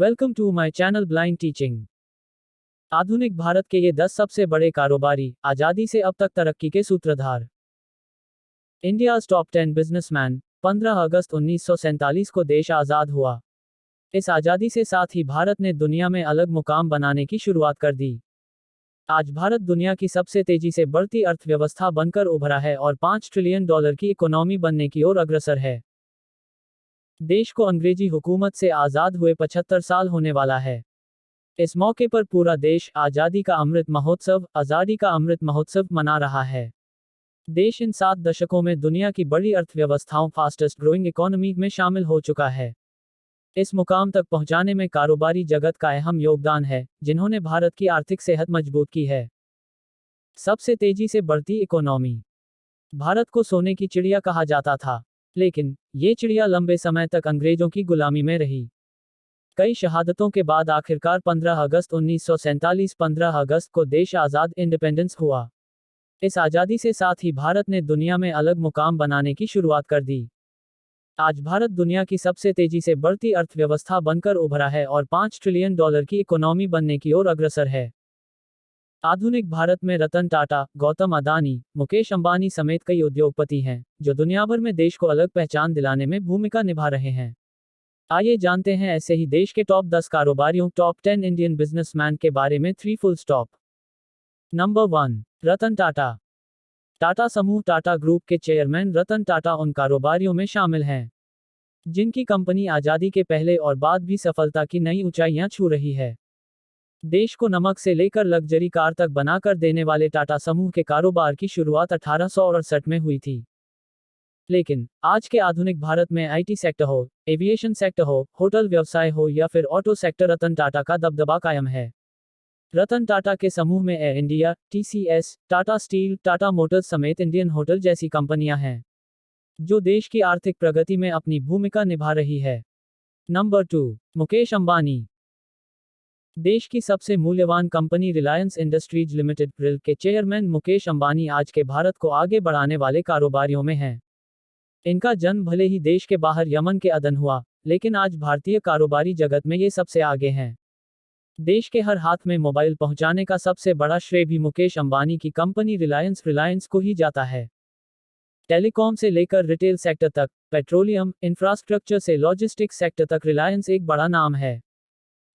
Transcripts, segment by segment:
Welcome to my channel blind teaching. आधुनिक भारत के ये 10 सबसे बड़े कारोबारी, आजादी से अब तक तरक्की के सूत्रधार। India's top 10 businessman. 15 अगस्त 1947 को देश आज़ाद हुआ। इस आज़ादी से साथ ही भारत ने दुनिया में अलग मुकाम बनाने की शुरुआत कर दी। आज भारत दुनिया की सबसे तेजी से बढ़ती अर्थव्यवस्था बनकर उभरा है और $5 ट्रिलियन की इकोनॉमी बनने की ओर अग्रसर है। देश को अंग्रेजी हुकूमत से आज़ाद हुए 75 साल होने वाला है। इस मौके पर पूरा देश आज़ादी का अमृत महोत्सव मना रहा है। देश इन 7 दशकों में दुनिया की बड़ी अर्थव्यवस्थाओं फास्टेस्ट ग्रोइंग इकोनॉमी में शामिल हो चुका है। इस मुकाम तक पहुंचाने में कारोबारी जगत का अहम योगदान है, जिन्होंने भारत की आर्थिक सेहत मजबूत की है। सबसे तेजी से बढ़ती इकोनॉमी। भारत को सोने की चिड़िया कहा जाता था, लेकिन ये चिड़िया लंबे समय तक अंग्रेजों की गुलामी में रही। कई शहादतों के बाद आखिरकार 15 अगस्त 1947 15 अगस्त को देश आज़ाद इंडिपेंडेंस हुआ। इस आज़ादी से साथ ही भारत ने दुनिया में अलग मुकाम बनाने की शुरुआत कर दी। आज भारत दुनिया की सबसे तेजी से बढ़ती अर्थव्यवस्था बनकर उभरा है और $5 ट्रिलियन की इकोनॉमी बनने की ओर अग्रसर है। आधुनिक भारत में रतन टाटा, गौतम अदानी, मुकेश अंबानी समेत कई उद्योगपति हैं, जो दुनिया भर में देश को अलग पहचान दिलाने में भूमिका निभा रहे हैं। आइए जानते हैं ऐसे ही देश के टॉप 10 कारोबारियों, टॉप 10 इंडियन बिजनेसमैन के बारे में 3 full stop. Number 1, Ratan Tata. Tata समूह टाटा ग्रुप के चेयरमैन रतन टाटा उन कारोबारियों में शामिल हैं, जिनकी कंपनी आज़ादी के पहले और बाद भी सफलता की नई ऊंचाइयां छू रही है। देश को नमक से लेकर लग्जरी कार तक बनाकर देने वाले टाटा समूह के कारोबार की शुरुआत 1868 में हुई थी। लेकिन आज के आधुनिक भारत में आईटी सेक्टर हो, एविएशन सेक्टर हो, होटल व्यवसाय हो या फिर ऑटो सेक्टर, रतन टाटा का दबदबा कायम है। रतन टाटा के समूह में air India, TCS, Tata steel, Tata Motors समेत इंडियन होटल जैसी कंपनियां हैं, जो देश की आर्थिक प्रगति में अपनी भूमिका निभा रही है। नंबर 2, मुकेश अंबानी। देश की सबसे मूल्यवान कंपनी रिलायंस इंडस्ट्रीज लिमिटेड रिल के चेयरमैन मुकेश अंबानी आज के भारत को आगे बढ़ाने वाले कारोबारियों में हैं। इनका जन्म भले ही देश के बाहर यमन के अदन हुआ, लेकिन आज भारतीय कारोबारी जगत में ये सबसे आगे हैं। देश के हर हाथ में मोबाइल पहुंचाने का सबसे बड़ा श्रेय भी मुकेश अंबानी की कंपनी रिलायंस को ही जाता है। टेलीकॉम से लेकर रिटेल सेक्टर तक, पेट्रोलियम, इंफ्रास्ट्रक्चर से लॉजिस्टिक्स सेक्टर तक रिलायंस एक बड़ा नाम है।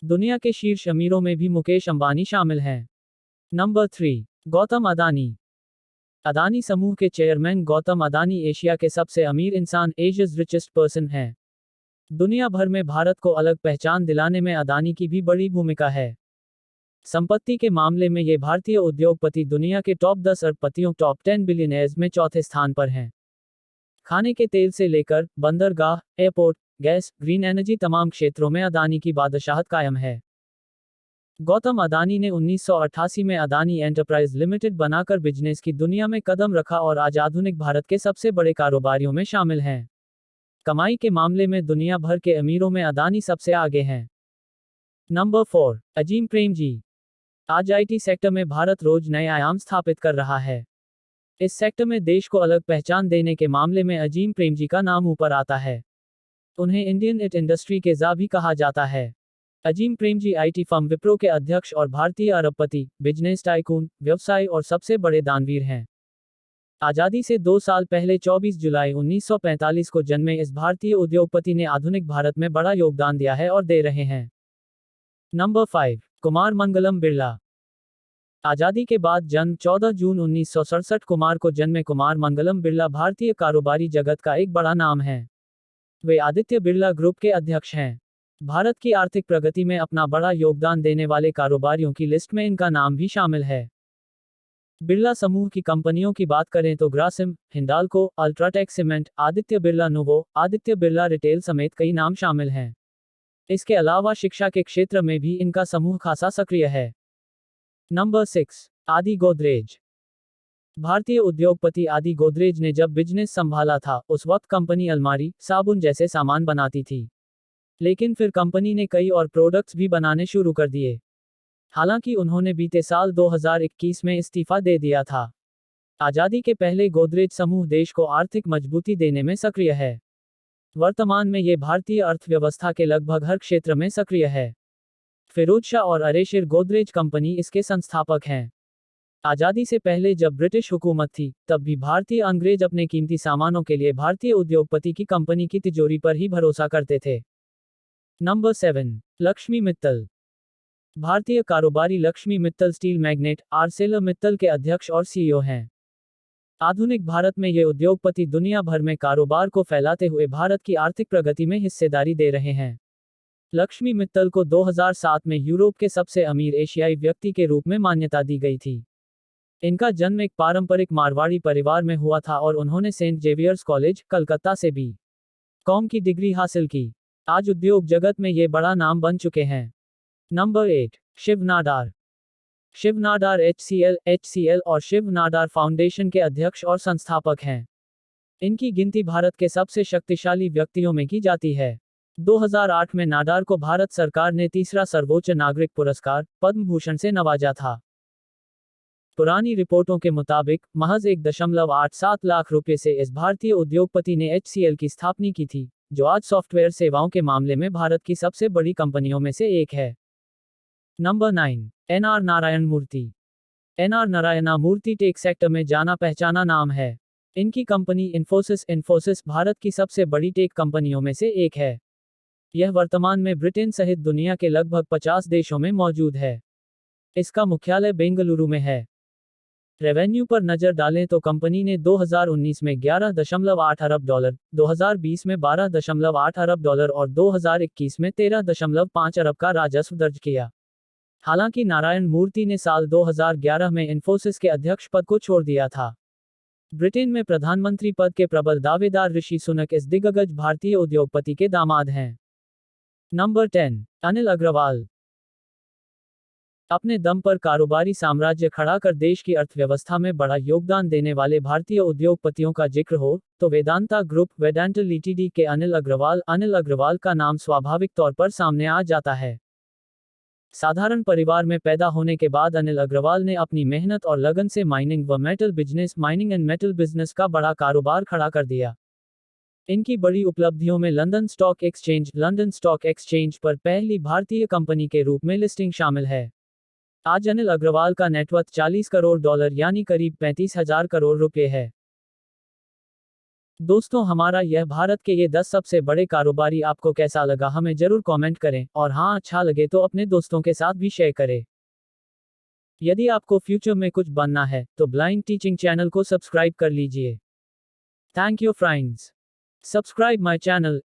दुनिया के शीर्ष अमीरों में भी मुकेश अंबानी शामिल हैं। नंबर 3, गौतम अदानी। अदानी समूह के चेयरमैन गौतम अदानी एशिया के सबसे अमीर इंसान, एशियाज रिचेस्ट पर्सन हैं। दुनिया भर में भारत को अलग पहचान दिलाने में अदानी की भी बड़ी भूमिका है। संपत्ति के मामले में ये भारतीय उद्योगपति दुनिया के टॉप 10 अरबपतियों, टॉप 10 बिलियनेयर्स में चौथे स्थान पर हैं। खाने के तेल से लेकर बंदरगाह, एयरपोर्ट, गैस, ग्रीन एनर्जी तमाम क्षेत्रों में अदानी की बादशाहत कायम है। गौतम अदानी ने 1988 में अदानी एंटरप्राइज लिमिटेड बनाकर बिजनेस की दुनिया में कदम रखा और आज आधुनिक भारत के सबसे बड़े कारोबारियों में शामिल हैं। कमाई के मामले में दुनिया भर के अमीरों में अदानी सबसे आगे हैं। नंबर 4, अजीम प्रेमजी। आज आईटी सेक्टर में भारत रोज नए आयाम स्थापित कर रहा है। इस सेक्टर में देश को अलग पहचान देने के मामले में अजीम प्रेमजी का नाम ऊपर आता है। उन्हें इंडियन इट इंडस्ट्री के जा भी कहा जाता है। अजीम प्रेमजी आईटी फर्म विप्रो के अध्यक्ष और भारतीय अरबपति, बिजनेस टाइकून, व्यवसाय और सबसे बड़े दानवीर हैं। आज़ादी से 2 साल पहले 24 जुलाई 1945 को जन्मे इस भारतीय उद्योगपति ने आधुनिक भारत में बड़ा योगदान दिया है और दे रहे हैं। नंबर 5, कुमार मंगलम बिरला। आज़ादी के बाद जन्म 14 जून 1967 कुमार को जन्मे कुमार मंगलम बिरला भारतीय कारोबारी जगत का एक बड़ा नाम है। वे आदित्य बिरला ग्रुप के अध्यक्ष हैं। भारत की आर्थिक प्रगति में अपना बड़ा योगदान देने वाले कारोबारियों की लिस्ट में इनका नाम भी शामिल है। बिरला समूह की कंपनियों की बात करें तो Grasim, Hindalco, UltraTech cement, Aditya Birla novo, Aditya Birla retail समेत कई नाम शामिल हैं। इसके अलावा शिक्षा के क्षेत्र में भी इनका समूह खासा सक्रिय है। नंबर 6, आदि गोदरेज। भारतीय उद्योगपति आदि गोदरेज ने जब बिजनेस संभाला था, उस वक्त कंपनी अलमारी, साबुन जैसे सामान बनाती थी। लेकिन फिर कंपनी ने कई और प्रोडक्ट्स भी बनाने शुरू कर दिए। हालांकि उन्होंने बीते साल 2021 में इस्तीफा दे दिया था। आज़ादी के पहले गोदरेज समूह देश को आर्थिक मजबूती देने में सक्रिय है। वर्तमान में ये भारतीय अर्थव्यवस्था के लगभग हर क्षेत्र में सक्रिय है। फिरोज शाह और अरेशिर गोदरेज कंपनी इसके संस्थापक हैं। आजादी से पहले जब ब्रिटिश हुकूमत थी, तब भी भारतीय अंग्रेज अपने कीमती सामानों के लिए भारतीय उद्योगपति की कंपनी की तिजोरी पर ही भरोसा करते थे। नंबर 7, लक्ष्मी मित्तल। भारतीय कारोबारी Lakshmi Mittal steel magnet Arcelor Mittal के अध्यक्ष और सीईओ हैं। आधुनिक भारत में ये उद्योगपति दुनिया भर में कारोबार को फैलाते हुए भारत की आर्थिक प्रगति में हिस्सेदारी दे रहे हैं। लक्ष्मी मित्तल को 2007 में यूरोप के सबसे अमीर एशियाई व्यक्ति के रूप में मान्यता दी गई थी। इनका जन्म एक पारंपरिक मारवाड़ी परिवार में हुआ था और उन्होंने सेंट जेवियर्स कॉलेज, कलकत्ता से बी.कॉम की डिग्री हासिल की। आज उद्योग जगत में ये बड़ा नाम बन चुके हैं। नंबर 8, शिव नाडार। शिव नाडार HCL और शिव नाडार फाउंडेशन के अध्यक्ष और संस्थापक हैं। इनकी गिनती भारत के सबसे शक्तिशाली व्यक्तियों में की जाती है। 2008 में नाडार को भारत सरकार ने तीसरा सर्वोच्च नागरिक पुरस्कार, पद्म भूषण से नवाजा था। पुरानी रिपोर्टों के मुताबिक महज 1.87 लाख रुपए से इस भारतीय उद्योगपति ने HCL की स्थापना की थी, जो आज सॉफ्टवेयर सेवाओं के मामले में भारत की सबसे बड़ी कंपनियों में से एक है। नंबर 9, NR नारायण मूर्ति। NR नारायण मूर्ति टेक सेक्टर में जाना पहचाना नाम है। इनकी कंपनी इन्फोसिस भारत की सबसे बड़ी टेक कंपनियों में से एक है। यह वर्तमान में ब्रिटेन सहित दुनिया के लगभग 50 देशों में मौजूद है। इसका मुख्यालय बेंगलुरु में है। रेवेन्यू पर नजर डालें तो कंपनी ने 2019 में $11.8 अरब, 2020 में $12.8 अरब और 2021 में $13.5 अरब का राजस्व दर्ज किया। हालांकि नारायण मूर्ति ने साल 2011 में इन्फोसिस के अध्यक्ष पद को छोड़ दिया था। ब्रिटेन में प्रधानमंत्री पद के प्रबल दावेदार ऋषि सुनक इस दिग्गज भारतीय उद्योगपति के दामाद हैं। नंबर 10, अनिल अग्रवाल। अपने दम पर कारोबारी साम्राज्य खड़ा कर देश की अर्थव्यवस्था में बड़ा योगदान देने वाले भारतीय उद्योगपतियों का जिक्र हो तो वेदांता ग्रुप वेदांता लिमिटेड के अनिल अग्रवाल का नाम स्वाभाविक तौर पर सामने आ जाता है। साधारण परिवार में पैदा होने के बाद अनिल अग्रवाल ने अपनी मेहनत और लगन से माइनिंग एंड मेटल बिजनेस का बड़ा कारोबार खड़ा कर दिया। इनकी बड़ी उपलब्धियों में लंदन स्टॉक एक्सचेंज पर पहली भारतीय कंपनी के रूप में लिस्टिंग शामिल है। आज अनिल अग्रवाल का नेटवर्थ $40 करोड़ यानी करीब 35,000 करोड़ रुपए है। दोस्तों, हमारा यह भारत के ये 10 सबसे बड़े कारोबारी आपको कैसा लगा हमें जरूर कमेंट करें, और हाँ, अच्छा लगे तो अपने दोस्तों के साथ भी शेयर करें। यदि आपको फ्यूचर में कुछ बनना है तो ब्लाइंड टीचिंग चैनल को सब्सक्राइब कर लीजिए। Thank you friends. Subscribe my channel.